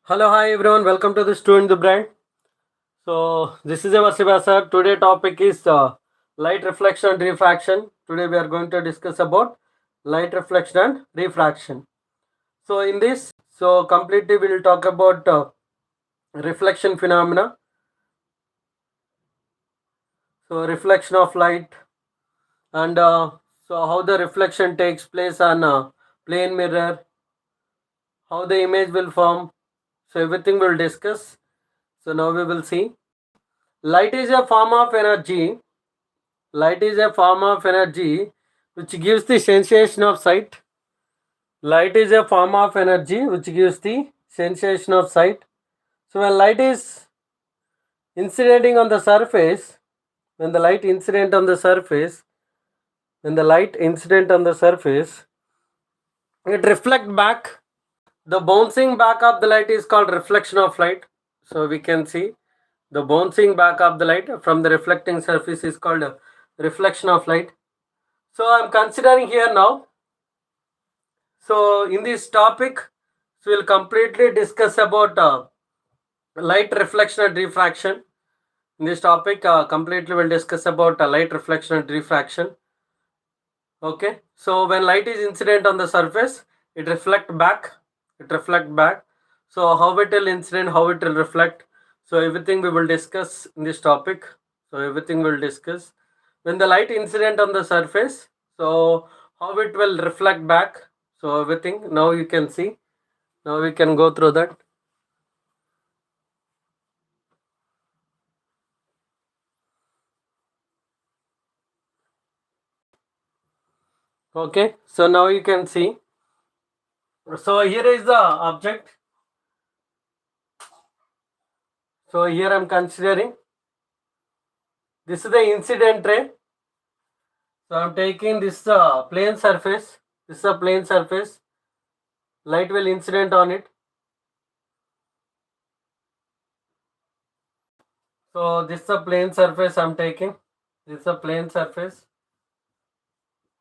Hello, hi everyone. Welcome to the Student the Brand. So this is our Sivasa. Today topic is light reflection and refraction. Today we are going to discuss about light reflection and refraction. So in this, completely we will talk about reflection phenomena. So reflection of light and how the reflection takes place on a plane mirror, how the image will form. So everything we'll discuss. So now we will see. Light is a form of energy. Light is a form of energy which gives the sensation of sight. Light is a form of energy which gives the sensation of sight. So when light is incidenting on the surface, when the light incident on the surface, when the light incident on the surface, it reflect back. The bouncing back of the light is called reflection of light. So we can see the bouncing back of the light from the reflecting surface is called reflection of light. So I'm considering here now. So in this topic, we'll completely discuss about light reflection and refraction. In this topic, completely we'll discuss about light reflection and refraction. Okay. So when light is incident on the surface, it reflect back. It reflect back. So how it will incident, how it will reflect. So everything we will discuss in this topic. So everything we'll discuss. When the light incident on the surface, so how it will reflect back. So everything now you can see. Now we can go through that. Okay, so now you can see. So here is the object. So here I am considering this is the incident ray. So I am taking this plane surface. This is a plane surface. Light will incident on it. So this is a plane surface I am taking. This is a plane surface.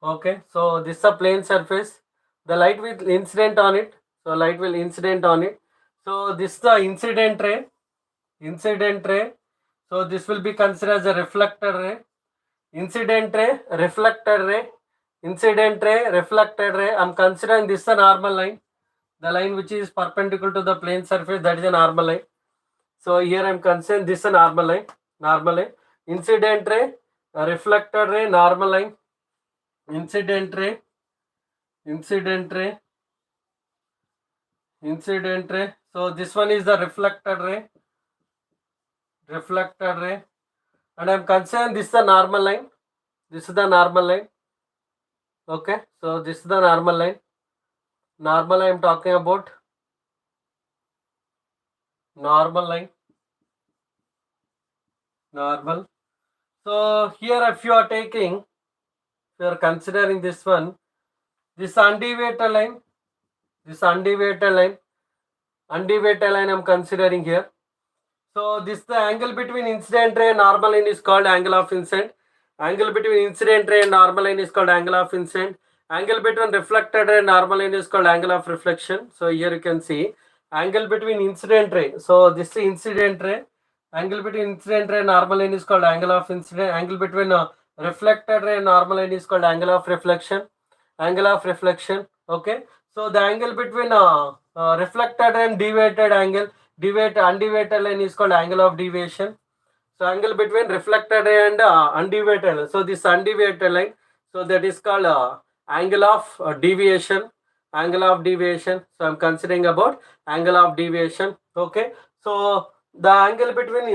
Okay, so this is a plane surface. The light will incident on it. So light will incident on it. So this is the incident ray. Incident ray. So this will be considered as a reflector ray. Incident ray, reflected ray, incident ray, reflected ray. I'm considering this a normal line. The line which is perpendicular to the plane surface, that is a normal line. So here I'm considering this a normal line. Normal line. Incident ray, reflected ray, normal line. Incident ray, incident ray, incident ray. So this one is the reflected ray. Reflected ray. And I'm considering this is the normal line. This is the normal line. Okay, so this is the normal line. Normal I am talking about. Normal line. Normal. So here if you are taking, if you are considering this one, this undeviated line, this undeviated line, undeviated line I am considering here. So this the angle between incident ray and normal line is called angle of incident. Angle between incident ray and normal line is called angle of incident. Angle between reflected ray and normal line is called angle of reflection. So here you can see angle between incident ray. So this is incident ray. Angle between incident ray and normal line is called angle of incident. Angle between reflected ray and normal line is called angle of reflection. Angle of reflection. Okay. So the angle between reflected and deviated angle, undeviated line is called angle of deviation. So angle between reflected ray and undeviated line. So this undeviated line, so that is called angle of deviation. Angle of deviation. So I'm considering about angle of deviation. Okay. So the angle between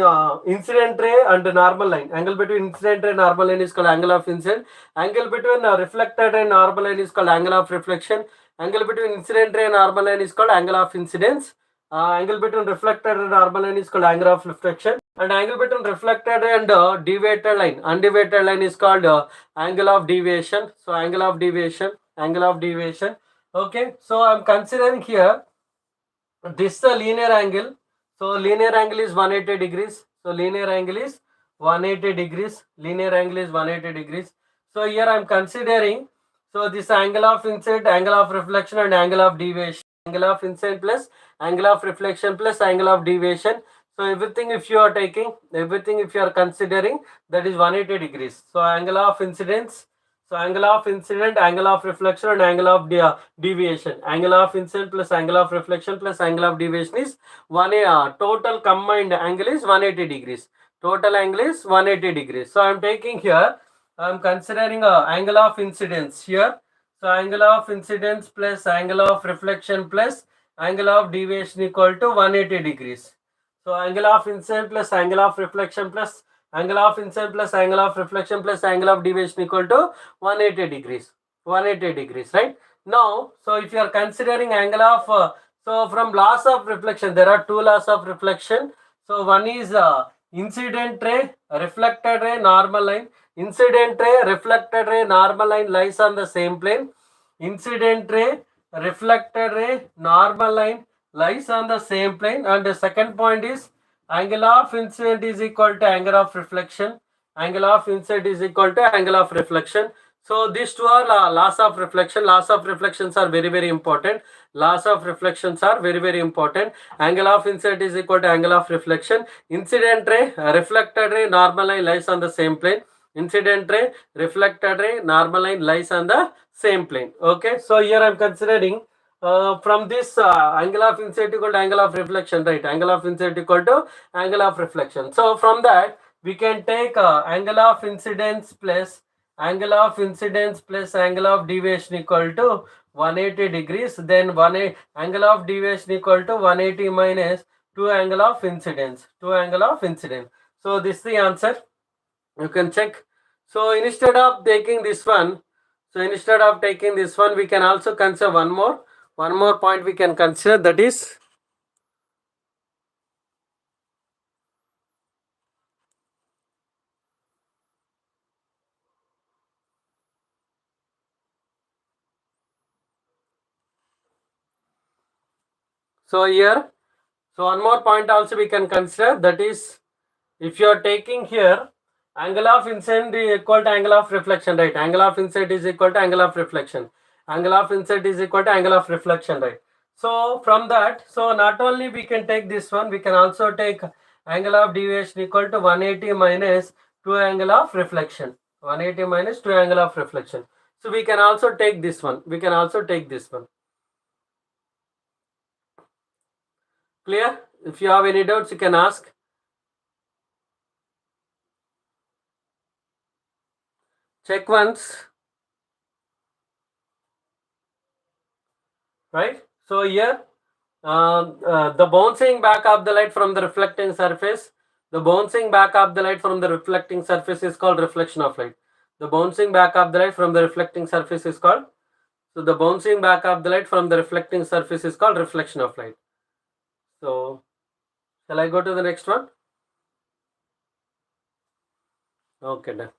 incident ray and normal line. Angle between incident ray and normal line is called angle of incident. Angle between reflected ray and normal line is called angle of reflection. Angle between incident ray and normal line is called angle of incidence. Angle between reflected and normal line is called angle of reflection. And angle between reflected and deviated line, undeviated line is called angle of deviation. So angle of deviation, angle of deviation. Okay. So I'm considering here this is a linear angle. So linear angle is 180 degrees. So linear angle is 180 degrees. Linear angle is 180 degrees. So here I am considering, so this angle of incident, angle of reflection and angle of deviation. angle of incident plus angle of reflection plus angle of deviation. So everything if you are taking, everything if you are considering, that is 180 degrees. So angle of incidence, so angle of incident, angle of reflection and angle of deviation. Angle of incident plus angle of reflection plus angle of deviation is total combined angle is 180 degrees. Total angle is 180 degrees. So I am taking here, I am considering a angle of incidence here. So angle of incidence plus angle of reflection plus angle of deviation equal to 180 degrees. So angle of incident plus angle of reflection plus angle of incident plus angle of reflection plus angle of deviation equal to 180 degrees. 180 degrees, right? Now, so if you are considering angle of, so from laws of reflection, there are two laws of reflection. So one is incident ray, reflected ray, normal line. Incident ray, reflected ray, normal line lies on the same plane. Incident ray, reflected ray, normal line lies on the same plane. And the second point is angle of incident is equal to angle of reflection. Angle of incident is equal to angle of reflection. So these two are laws of reflection. Laws of reflections are very, very important. Laws of reflections are very, very important. Angle of incident is equal to angle of reflection. Incident ray, reflected ray, normal line lies on the same plane. Incident ray, reflected ray, normal line lies on the same plane. Okay, so here I am considering from this angle of incident equal to angle of reflection, right? Angle of incident equal to angle of reflection. So from that we can take angle of incidence plus angle of incidence plus angle of deviation equal to 180 degrees. Then angle of deviation equal to 180 minus 2 angle of incidence. 2 angle of incidence. So this is the answer. You can check. So instead of taking this one, we can also consider one more point we can consider, that is one more point also we can consider, that is if you are taking here angle of incident is equal to angle of reflection, right? Angle of incident is equal to angle of reflection. Angle of incident is equal to angle of reflection, right? So from that, so not only we can take this one, we can also take angle of deviation equal to 180 minus 2 angle of reflection. 180 minus 2 angle of reflection. So we can also take this one. We can also take this one. Clear? If you have any doubts, you can ask. Check once. Right? So here, the bouncing back of the light from the reflecting surface, the bouncing back of the light from the reflecting surface is called reflection of light. The bouncing back of the light from the reflecting surface is called, so the bouncing back of the light from the reflecting surface is called reflection of light. So shall I go to the next one? Okay, done.